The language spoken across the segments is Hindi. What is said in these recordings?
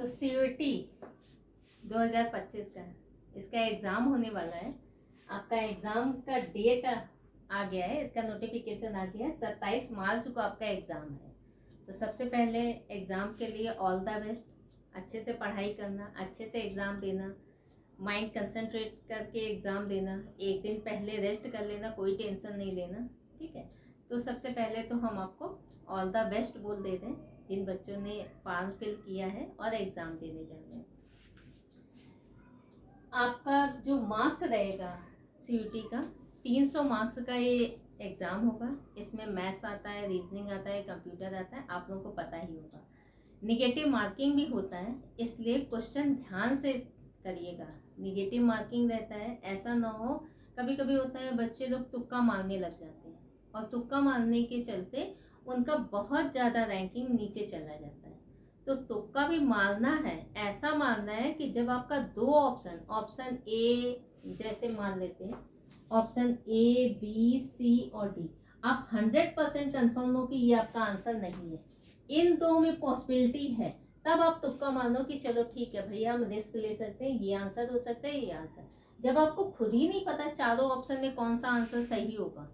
तो CUET 2025 का इसका एग्ज़ाम होने वाला है। आपका एग्ज़ाम का डेट आ गया है, इसका नोटिफिकेशन आ गया है। 27 मार्च को आपका एग्ज़ाम है। तो सबसे पहले एग्ज़ाम के लिए ऑल द बेस्ट। अच्छे से पढ़ाई करना, अच्छे से एग्ज़ाम देना, माइंड कंसंट्रेट करके एग्ज़ाम देना। एक दिन पहले रेस्ट कर लेना, कोई टेंशन नहीं लेना, ठीक है। तो सबसे पहले तो हम आपको ऑल द बेस्ट बोल देते हैं जिन बच्चों ने फॉर्म फिल किया है और एग्ज़ाम देने जा रहे हैं। आपका जो मार्क्स रहेगा CUET का 300 मार्क्स का ये एग्ज़ाम होगा। इसमें मैथ्स आता है, रीजनिंग आता है, कंप्यूटर आता है, आप लोगों को पता ही होगा। निगेटिव मार्किंग भी होता है, इसलिए क्वेश्चन ध्यान से करिएगा। निगेटिव मार्किंग रहता है, ऐसा ना हो कभी कभी होता है बच्चे लोग तुक्का मारने लग जाते हैं और तुक्का मारने के चलते उनका बहुत ज़्यादा रैंकिंग नीचे चला जाता है। तो तुक्का भी मारना है, ऐसा मारना है कि जब आपका दो ऑप्शन ए, जैसे मान लेते हैं ऑप्शन A, B, C और D, आप 100% कंफर्म हो कि ये आपका आंसर नहीं है, इन दो में पॉसिबिलिटी है, तब आप तुक्का मानो कि चलो ठीक है भैया हम रिस्क ले सकते हैं, ये आंसर हो सकता है, ये आंसर। जब आपको खुद ही नहीं पता चारों ऑप्शन में कौन सा आंसर सही होगा,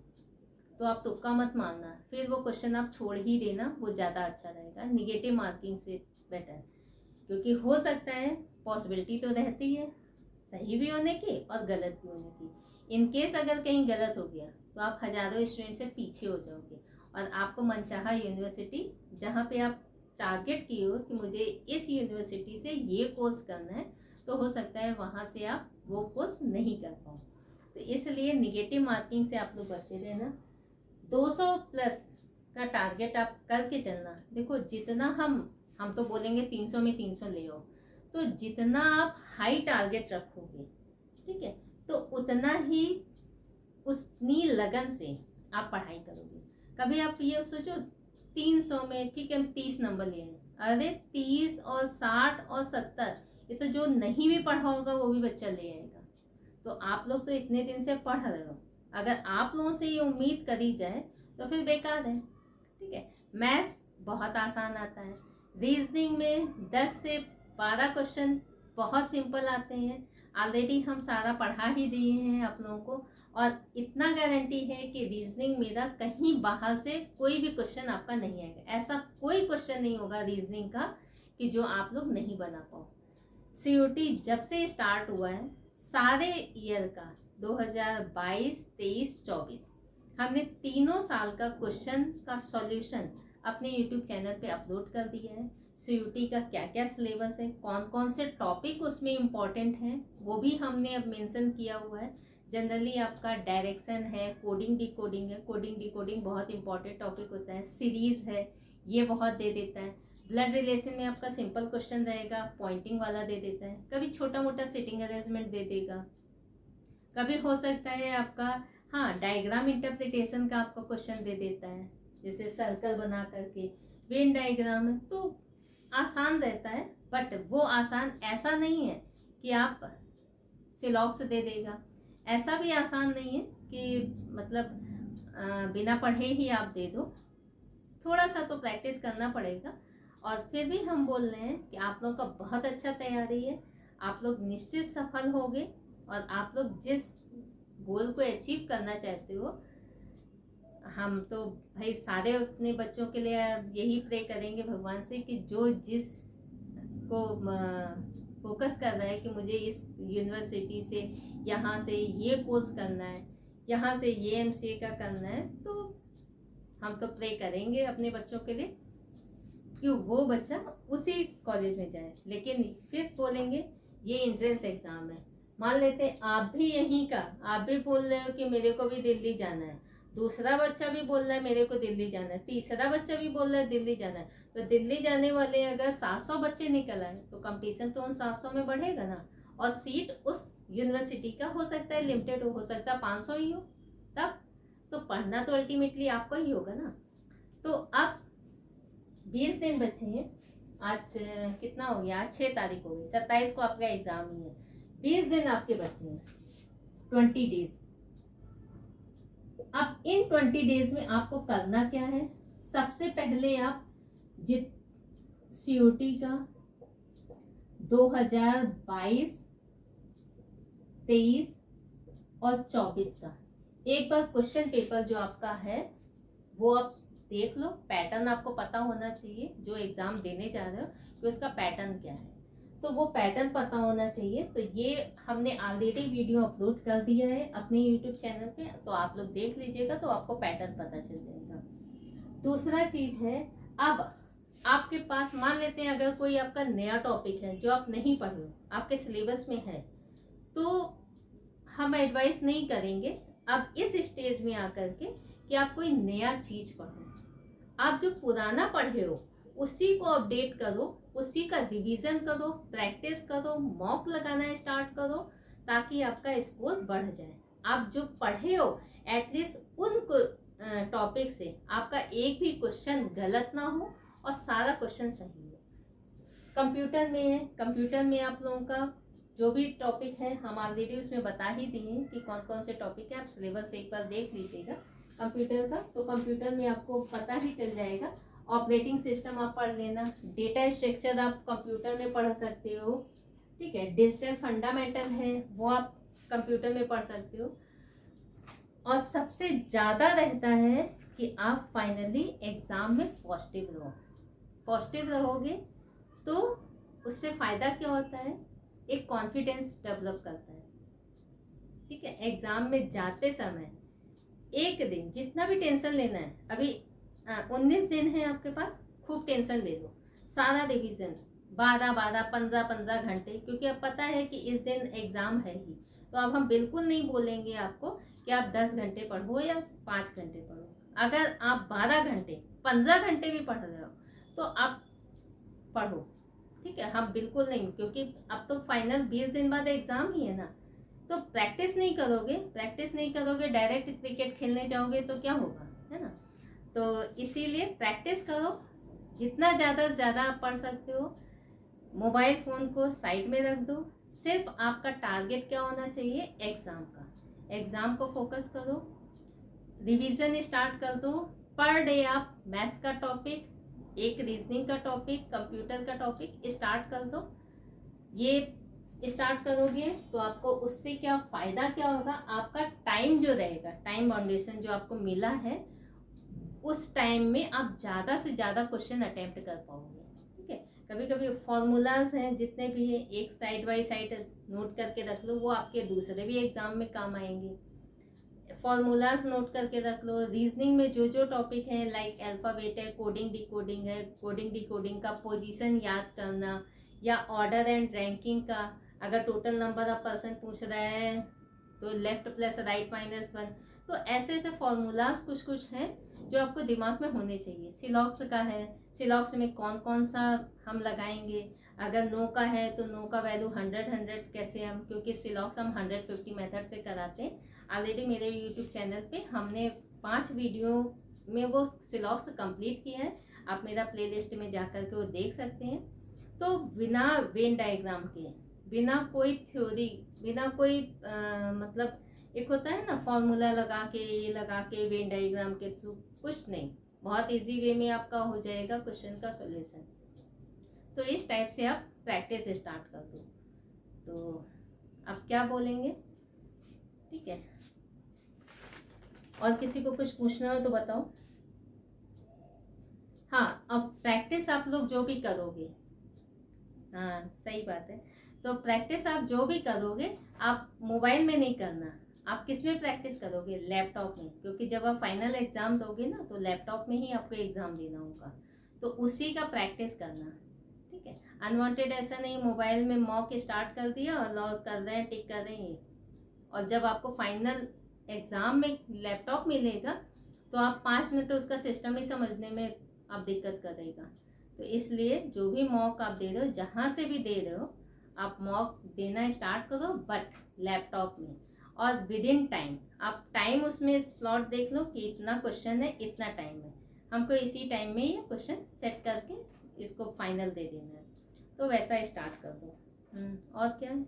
तो आप तुक्का मत मानना, फिर वो क्वेश्चन आप छोड़ ही देना, वो ज़्यादा अच्छा रहेगा निगेटिव मार्किंग से बेटर। क्योंकि हो सकता है, पॉसिबिलिटी तो रहती है सही भी होने की और गलत भी होने की। इन केस अगर कहीं गलत हो गया तो आप हजारों स्टूडेंट से पीछे हो जाओगे और आपको मनचाहा यूनिवर्सिटी जहाँ पे आप टारगेट किए हो कि मुझे इस यूनिवर्सिटी से ये कोर्स करना है, तो हो सकता है वहाँ से आप वो कोर्स नहीं कर पाओ। तो इसलिए निगेटिव मार्किंग से आप लोग बचे रहना। 200 प्लस का टारगेट आप करके चलना। देखो जितना हम तो बोलेंगे 300 में 300 ले आओ, तो जितना आप हाई टारगेट रखोगे, ठीक है, तो उतना ही उतनी लगन से आप पढ़ाई करोगे। कभी आप ये सोचो 300 में ठीक है 30 नंबर लिए हैं, अरे 30 और 60 और 70, ये तो जो नहीं भी पढ़ा होगा वो भी बच्चा ले आएगा। तो आप लोग तो इतने दिन से पढ़ रहे हो, अगर आप लोगों से ये उम्मीद करी जाए तो फिर बेकार है, ठीक है। मैथ्स बहुत आसान आता है, रीजनिंग में 10 से 12 क्वेश्चन बहुत सिंपल आते हैं। ऑलरेडी हम सारा पढ़ा ही दिए हैं आप लोगों को, और इतना गारंटी है कि रीजनिंग मेरा कहीं बाहर से कोई भी क्वेश्चन आपका नहीं आएगा। ऐसा कोई क्वेश्चन नहीं होगा रीजनिंग का कि जो आप लोग नहीं बना पाओ। CUET जब से स्टार्ट हुआ है सारे ईयर का 2022, 23, 24 हमने तीनों साल का क्वेश्चन का सॉल्यूशन अपने YouTube चैनल पे अपलोड कर दिया है। CUET का क्या क्या सिलेबस है, कौन कौन से टॉपिक उसमें इम्पॉर्टेंट हैं, वो भी हमने अब मेंशन किया हुआ है। जनरली आपका डायरेक्शन है, कोडिंग डिकोडिंग है, कोडिंग डिकोडिंग बहुत इंपॉर्टेंट टॉपिक होता है। सीरीज है, ये बहुत दे देता है। ब्लड रिलेशन में आपका सिंपल क्वेश्चन रहेगा, पॉइंटिंग वाला दे देता है। कभी छोटा मोटा सिटिंग अरेंजमेंट दे देगा, कभी हो सकता है आपका डायग्राम इंटरप्रिटेशन का आपको क्वेश्चन दे देता है, जैसे सर्कल बना करके वेन डायग्राम है, तो आसान रहता है। बट वो आसान ऐसा नहीं है कि आप सिलॉक्स दे देगा, ऐसा भी आसान नहीं है कि मतलब बिना पढ़े ही आप दे दो। थोड़ा सा तो प्रैक्टिस करना पड़ेगा। और फिर भी हम बोल रहे हैं कि आप लोग का बहुत अच्छा तैयारी है, आप लोग निश्चित सफल होंगे और आप लोग जिस गोल को अचीव करना चाहते हो, हम तो भाई सारे अपने बच्चों के लिए यही प्रे करेंगे भगवान से कि जो जिस को फोकस कर रहा है कि मुझे इस यूनिवर्सिटी से यहाँ से ये कोर्स करना है, यहाँ से ये MCA का करना है, तो हम तो प्रे करेंगे अपने बच्चों के लिए कि वो बच्चा उसी कॉलेज में जाए। लेकिन फिर बोलेंगे ये एंट्रेंस एग्जाम है, मान लेते हैं आप भी यहीं का, आप भी बोल रहे हो कि मेरे को भी दिल्ली जाना है, दूसरा बच्चा भी बोल रहा है मेरे को दिल्ली जाना है, तीसरा बच्चा भी बोल रहा है दिल्ली जाना है, तो दिल्ली जाने वाले अगर 700 बच्चे निकल आए तो कंपटीशन तो उन 700 में बढ़ेगा ना। और सीट उस यूनिवर्सिटी का हो सकता है लिमिटेड हो सकता है 500 ही हो, तब तो पढ़ना तो अल्टीमेटली आपको ही होगा ना। तो अब 20 दिन बचे हैं, आज कितना हो गया, आज 6 तारीख हो गई, 27 को आपका एग्जाम ही है, 20 दिन आपके बचे हैं, 20 डेज। अब इन 20 डेज में आपको करना क्या है, सबसे पहले आप CUET का 2022, 23 और 24 का एक बार क्वेश्चन पेपर जो आपका है वो आप देख लो। पैटर्न आपको पता होना चाहिए, जो एग्जाम देने जा रहे हो कि उसका पैटर्न क्या है, तो वो पैटर्न पता होना चाहिए। तो ये हमने ऑलरेडी वीडियो अपलोड कर दिया है अपने यूट्यूब चैनल पे, तो आप लोग देख लीजिएगा तो आपको पैटर्न पता चल जाएगा। दूसरा चीज है, अब आपके पास मान लेते हैं अगर कोई आपका नया टॉपिक है जो आप नहीं पढ़ रहे हो, आपके सिलेबस में है, तो हम एडवाइस नहीं करेंगे अब इस स्टेज में आकर के कि आप कोई नया चीज पढ़ो। आप जो पुराना पढ़े हो उसी को अपडेट करो, उसी का रिवीजन करो, प्रैक्टिस करो, मॉक लगाना स्टार्ट करो, ताकि आपका स्कोर बढ़ जाए। आप जो पढ़े हो एटलीस्ट उन टॉपिक से आपका एक भी क्वेश्चन गलत ना हो और सारा क्वेश्चन सही हो। कंप्यूटर में है, कंप्यूटर में आप लोगों का जो भी टॉपिक है हम ऑलरेडी उसमें बता ही दिए हैं कि कौन कौन से टॉपिक है। आप सिलेबस एक बार देख लीजिएगा कंप्यूटर का, तो कंप्यूटर में आपको पता ही चल जाएगा। ऑपरेटिंग सिस्टम आप पढ़ लेना, डेटा स्ट्रक्चर आप कंप्यूटर में पढ़ सकते हो, ठीक है। डिजिटल फंडामेंटल है वो आप कंप्यूटर में पढ़ सकते हो। और सबसे ज़्यादा रहता है कि आप फाइनली एग्ज़ाम में पॉजिटिव रहो। पॉजिटिव रहोगे तो उससे फ़ायदा क्या होता है, एक कॉन्फिडेंस डेवलप करता है, ठीक है। एग्ज़ाम में जाते समय एक दिन जितना भी टेंशन लेना है, अभी 19 दिन है आपके पास, खूब टेंशन ले लो, सारा रिवीजन 12-12, 15-15 घंटे, क्योंकि अब पता है कि इस दिन एग्ज़ाम है ही। तो अब हम बिल्कुल नहीं बोलेंगे आपको कि आप 10 घंटे पढ़ो या 5 घंटे पढ़ो। अगर आप 12 घंटे 15 घंटे भी पढ़ रहे हो तो आप पढ़ो, ठीक है। हम बिल्कुल नहीं, क्योंकि अब तो फाइनल 20 दिन बाद एग्ज़ाम ही है ना। तो प्रैक्टिस नहीं करोगे डायरेक्ट क्रिकेट खेलने जाओगे तो क्या होगा, है ना। तो इसीलिए प्रैक्टिस करो, जितना ज़्यादा से ज़्यादा आप पढ़ सकते हो। मोबाइल फ़ोन को साइड में रख दो, सिर्फ आपका टारगेट क्या होना चाहिए, एग्ज़ाम का। एग्ज़ाम को फोकस करो, रिवीजन स्टार्ट कर दो। पर डे आप मैथ्स का टॉपिक, एक रीजनिंग का टॉपिक, कंप्यूटर का टॉपिक स्टार्ट कर दो। ये स्टार्ट करोगे तो आपको उससे क्या फ़ायदा क्या होगा, आपका टाइम जो रहेगा, टाइम बाउंडेशन जो आपको मिला है, उस टाइम में आप ज़्यादा से ज़्यादा क्वेश्चन अटेम्प्ट कर पाओगे, ठीक है। कभी कभी फॉर्मूलाज हैं जितने भी हैं, एक साइड बाय साइड नोट करके रख लो, वो आपके दूसरे भी एग्जाम में काम आएंगे। फॉर्मूलाज नोट करके रख लो। रीजनिंग में जो जो टॉपिक है, लाइक अल्फ़ाबेट है, कोडिंग डिकोडिंग है, कोडिंग डिकोडिंग का पोजीशन याद करना, या ऑर्डर एंड रैंकिंग का, अगर टोटल नंबर ऑफ पर्सन पूछ रहा है तो लेफ्ट प्लस राइट -1। तो ऐसे ऐसे फॉर्मूलाज कुछ कुछ हैं जो आपको दिमाग में होने चाहिए। सिलॉक्स का है, सिलॉक्स में कौन कौन सा हम लगाएंगे, अगर नो का है तो नो का वैल्यू 100 कैसे हम, क्योंकि सिलॉक्स हम 150 मेथड से कराते हैं। ऑलरेडी मेरे यूट्यूब चैनल पे हमने 5 वीडियो में वो सिलॉक्स कंप्लीट किया है, आप मेरा प्लेलिस्ट में जाकर के वो देख सकते हैं। तो बिना वेन डायग्राम के, बिना कोई थ्योरी, बिना कोई मतलब एक होता है ना फॉर्मूला लगा के, ये लगा के वेन डायग्राम के थ्रू, कुछ नहीं, बहुत इजी वे में आपका हो जाएगा क्वेश्चन का सॉल्यूशन। तो इस टाइप से आप प्रैक्टिस स्टार्ट कर दो। तो अब क्या बोलेंगे, ठीक है। और किसी को कुछ पूछना हो तो बताओ। हाँ, अब प्रैक्टिस आप लोग जो भी करोगे, हाँ सही बात है, तो प्रैक्टिस आप जो भी करोगे आप मोबाइल में नहीं करना। आप किस में प्रैक्टिस करोगे, लैपटॉप में, क्योंकि जब आप फाइनल एग्जाम दोगे ना तो लैपटॉप में ही आपको एग्जाम देना होगा, तो उसी का प्रैक्टिस करना, ठीक है। अनवांटेड ऐसा नहीं मोबाइल में मॉक स्टार्ट कर दिया और लॉग कर रहे हैं, टिक कर रहे हैं, और जब आपको फाइनल एग्जाम में लैपटॉप मिलेगा तो आप 5 मिनट उसका सिस्टम ही समझने में आप दिक्कत करेगा। तो इसलिए जो भी मॉक आप दे रहे हो, जहाँ से भी दे रहे हो, आप मॉक देना स्टार्ट करो, बट लैपटॉप में, और विद इन टाइम। आप टाइम उसमें स्लॉट देख लो कि इतना क्वेश्चन है, इतना टाइम है, हमको इसी टाइम में ये क्वेश्चन सेट करके इसको फाइनल दे देना है, तो वैसा स्टार्ट कर दो। और क्या है,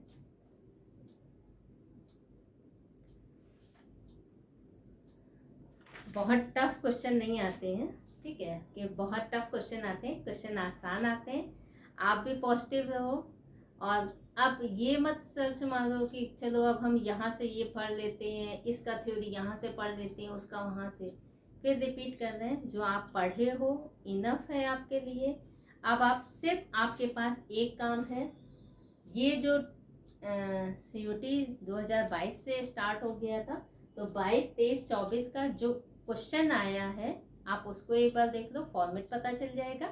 बहुत टफ क्वेश्चन नहीं आते हैं, ठीक है, कि बहुत टफ क्वेश्चन आते हैं, क्वेश्चन आसान आते हैं। आप भी पॉजिटिव रहो, और अब ये मत सर्च मारो कि चलो अब हम यहाँ से ये पढ़ लेते हैं, इसका थ्योरी यहाँ से पढ़ लेते हैं, उसका वहाँ से। फिर रिपीट कर रहे हैं, जो आप पढ़े हो इनफ है आपके लिए। अब आप सिर्फ आपके पास एक काम है, ये जो CUT 2022 से स्टार्ट हो गया था, तो 22, 23, 24 का जो क्वेश्चन आया है आप उसको एक बार देख लो, फॉर्मेट पता चल जाएगा।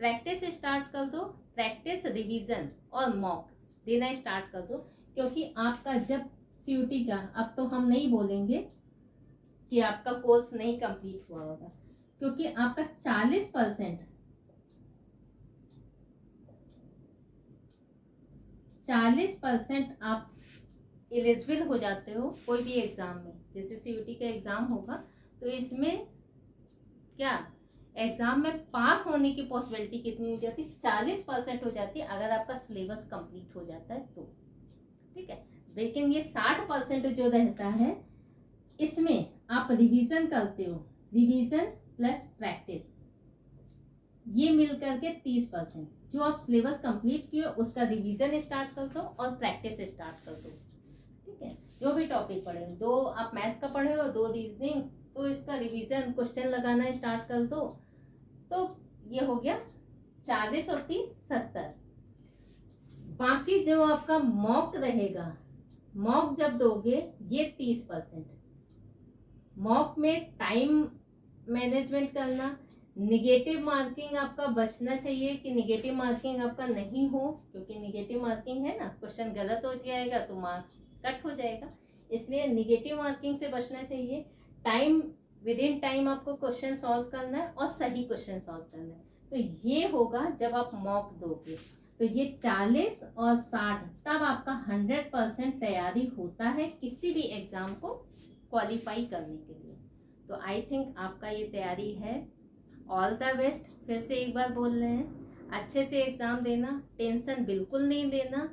प्रैक्टिस स्टार्ट कर दो, प्रैक्टिस, रिवीजन और मॉक देना स्टार्ट कर दो। क्योंकि आपका जब CUT का, अब तो हम नहीं बोलेंगे कि आपका कोर्स नहीं कंप्लीट हुआ होगा, क्योंकि आपका 40% आप एलिजिबल हो जाते हो कोई भी एग्जाम में। जैसे CUT का एग्जाम होगा तो इसमें क्या एग्जाम में पास होने की पॉसिबिलिटी कितनी हो जाती है? 40% हो जाती है, अगर आपका सिलेबस कंप्लीट हो जाता है तो। ठीक है, लेकिन ये 60% जो रहता है, इसमें आप रिवीजन करते हो, रिवीजन प्लस प्रैक्टिस, ये मिल करके 30%। जो आप सिलेबस कंप्लीट किए उसका रिवीजन स्टार्ट कर दो और प्रैक्टिस स्टार्ट कर दो। ठीक है, जो भी टॉपिक पढ़े, 2 आप मैथ्स का पढ़े हो, 2 रीजनिंग, तो इसका रिवीजन, क्वेश्चन लगाना स्टार्ट कर दो। तो ये हो गया 40 और 30, 70। बाकी जो आपका मॉक रहेगा, मॉक जब दोगे ये 30%। मॉक में टाइम मैनेजमेंट करना, निगेटिव मार्किंग आपका बचना चाहिए कि निगेटिव मार्किंग आपका नहीं हो, क्योंकि निगेटिव मार्किंग है ना, क्वेश्चन गलत हो जाएगा तो मार्क्स कट हो जाएगा, इसलिए निगेटिव मार्किंग से बचना चाहिए। टाइम, विद इन टाइम आपको क्वेश्चन सॉल्व करना है और सही क्वेश्चन सॉल्व करना है। तो ये होगा जब आप मॉक दोगे, तो ये 40 और 60, तब आपका 100% तैयारी होता है किसी भी एग्जाम को क्वालिफाई करने के लिए। तो आई थिंक आपका ये तैयारी है। ऑल द बेस्ट, फिर से एक बार बोल रहे हैं, अच्छे से एग्जाम देना, टेंशन बिल्कुल नहीं लेना,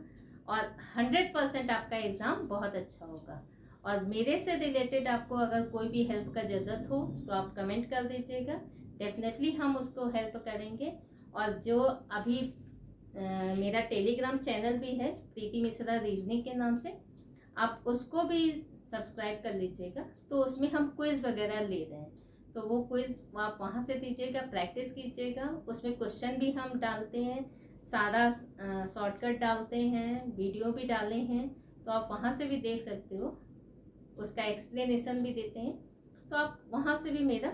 और 100% आपका एग्जाम बहुत अच्छा होगा। और मेरे से रिलेटेड आपको अगर कोई भी हेल्प का ज़रूरत हो तो आप कमेंट कर दीजिएगा, डेफिनेटली हम उसको हेल्प करेंगे। और जो अभी मेरा टेलीग्राम चैनल भी है, प्रीति मिश्रा रीजनिंग के नाम से, आप उसको भी सब्सक्राइब कर लीजिएगा। तो उसमें हम क्विज वगैरह ले रहे हैं, तो वो क्विज आप वहाँ से दीजिएगा, प्रैक्टिस कीजिएगा। उसमें क्वेश्चन भी हम डालते हैं, सारा शॉर्टकट डालते हैं, वीडियो भी डाले हैं, तो आप वहाँ से भी देख सकते हो, उसका एक्सप्लेनेशन भी देते हैं, तो आप वहाँ से भी मेरा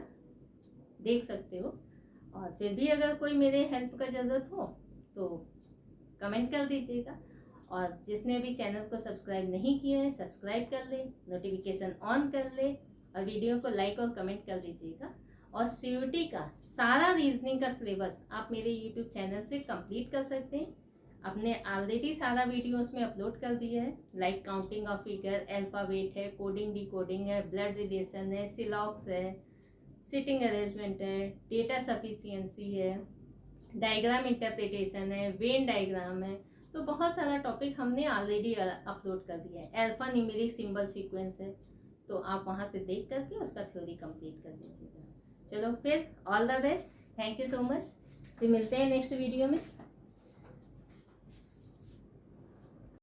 देख सकते हो। और फिर भी अगर कोई मेरे हेल्प का ज़रूरत हो तो कमेंट कर दीजिएगा। और जिसने भी चैनल को सब्सक्राइब नहीं किया है, सब्सक्राइब कर ले, नोटिफिकेशन ऑन कर ले, और वीडियो को लाइक और कमेंट कर दीजिएगा। और CUT का सारा रीजनिंग का सिलेबस आप मेरे YouTube चैनल से कंप्लीट कर सकते हैं। आपने ऑलरेडी सारा वीडियो उसमें अपलोड कर दिया है, like counting of figure, alphabet है, कोडिंग डिकोडिंग है, ब्लड रिलेशन है, सिलॉक्स है, सिटिंग अरेंजमेंट है, डेटा सफिशिएंसी है, डायग्राम इंटरप्रिटेशन है, वेन डायग्राम है। तो बहुत सारा टॉपिक हमने ऑलरेडी अपलोड कर दिया है। अल्फा न्यूमेरिक सिंबल सीक्वेंस है, तो आप वहाँ से देख करके उसका थ्योरी कंप्लीट कर लीजिएगा। चलो फिर, all the best, thank you so much, फिर मिलते हैं नेक्स्ट वीडियो में।